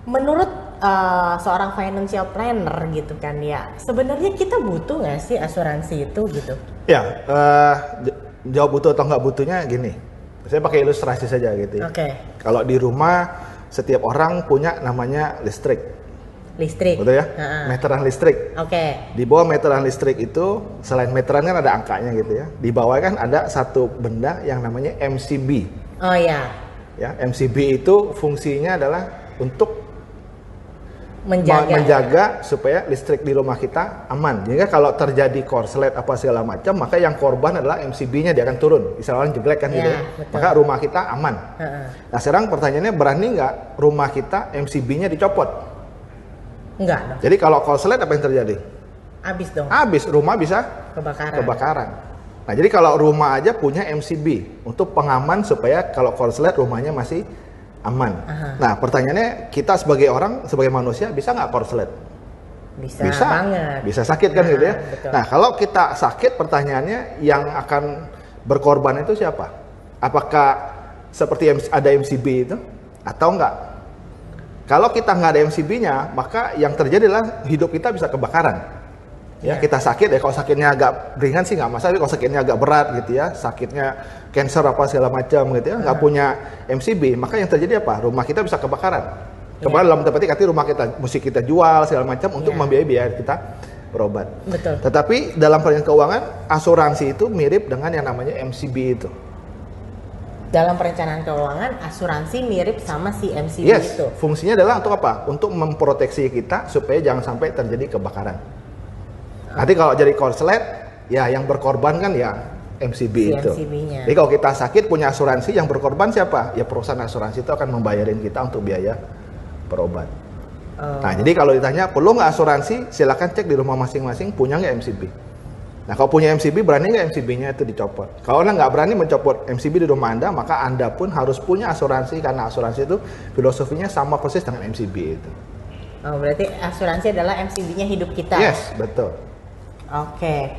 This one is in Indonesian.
Menurut seorang financial planner gitu kan ya, sebenarnya kita butuh nggak sih asuransi itu gitu? Ya, jawab butuh atau nggak butuhnya gini. Saya pakai ilustrasi saja gitu ya. Oke. Kalau di rumah setiap orang punya namanya listrik, Listrik. betul ya? Ha-ha. Meteran listrik. Oke. Di bawah meteran listrik itu, selain meteran kan ada angkanya gitu ya. Di bawah kan ada satu benda yang namanya MCB. Oh ya, Ya, MCB itu fungsinya adalah untuk menjaga. menjaga supaya listrik di rumah kita aman. Jadi kalau terjadi korslet apa segala macam, maka yang korban adalah MCB-nya, dia akan turun. Misalnya jelek kan Ya, gitu. betul. Maka rumah kita aman. Ha-ha. Nah sekarang pertanyaannya, berani nggak rumah kita MCB-nya dicopot? Enggak dong. Jadi kalau korslet apa yang terjadi? Habis dong. Habis, rumah bisa Kebakaran. kebakaran. Nah jadi kalau rumah aja punya MCB untuk pengaman supaya kalau korslet rumahnya masih aman. Aha. Nah pertanyaannya, kita sebagai orang, sebagai manusia bisa nggak korslet? Bisa banget. Bisa sakit kan Nah, gitu ya. betul. Nah kalau kita sakit, pertanyaannya yang akan berkorban itu siapa? Apakah seperti ada MCB itu atau enggak? Kalau kita nggak ada MCB-nya, maka yang terjadi adalah hidup kita bisa kebakaran. Ya, Ya. kita sakit ya, kalau sakitnya agak ringan sih nggak masalah, tapi kalau sakitnya agak berat gitu ya, sakitnya cancer apa segala macam gitu ya, nggak punya MCB, maka yang terjadi apa? Rumah kita bisa kebakaran. Kebakaran dalam arti arti rumah kita, mesti kita jual segala macam untuk Ya. membiayai biaya kita berobat. Betul. Tetapi dalam perencanaan keuangan, asuransi itu mirip dengan yang namanya MCB itu. Dalam perencanaan keuangan, asuransi mirip sama si MCB Yes, itu. fungsinya adalah untuk apa? Untuk memproteksi kita supaya jangan sampai terjadi kebakaran. Nanti kalau jadi korslet, ya yang berkorban kan ya MCB Si itu. MCB-nya. Jadi kalau kita sakit punya asuransi, yang berkorban siapa? Ya perusahaan asuransi itu akan membayarin kita untuk biaya berobat. Oh. Nah jadi kalau ditanya perlu nggak asuransi, silakan cek di rumah masing-masing punya nggak MCB. Nah kalau punya MCB, berani nggak MCB-nya itu dicopot? Kalau Anda nggak berani mencopot MCB di rumah Anda, maka Anda pun harus punya asuransi, karena asuransi itu filosofinya sama persis dengan MCB itu. Oh, berarti asuransi adalah MCB-nya hidup kita. Yes, betul. Oke.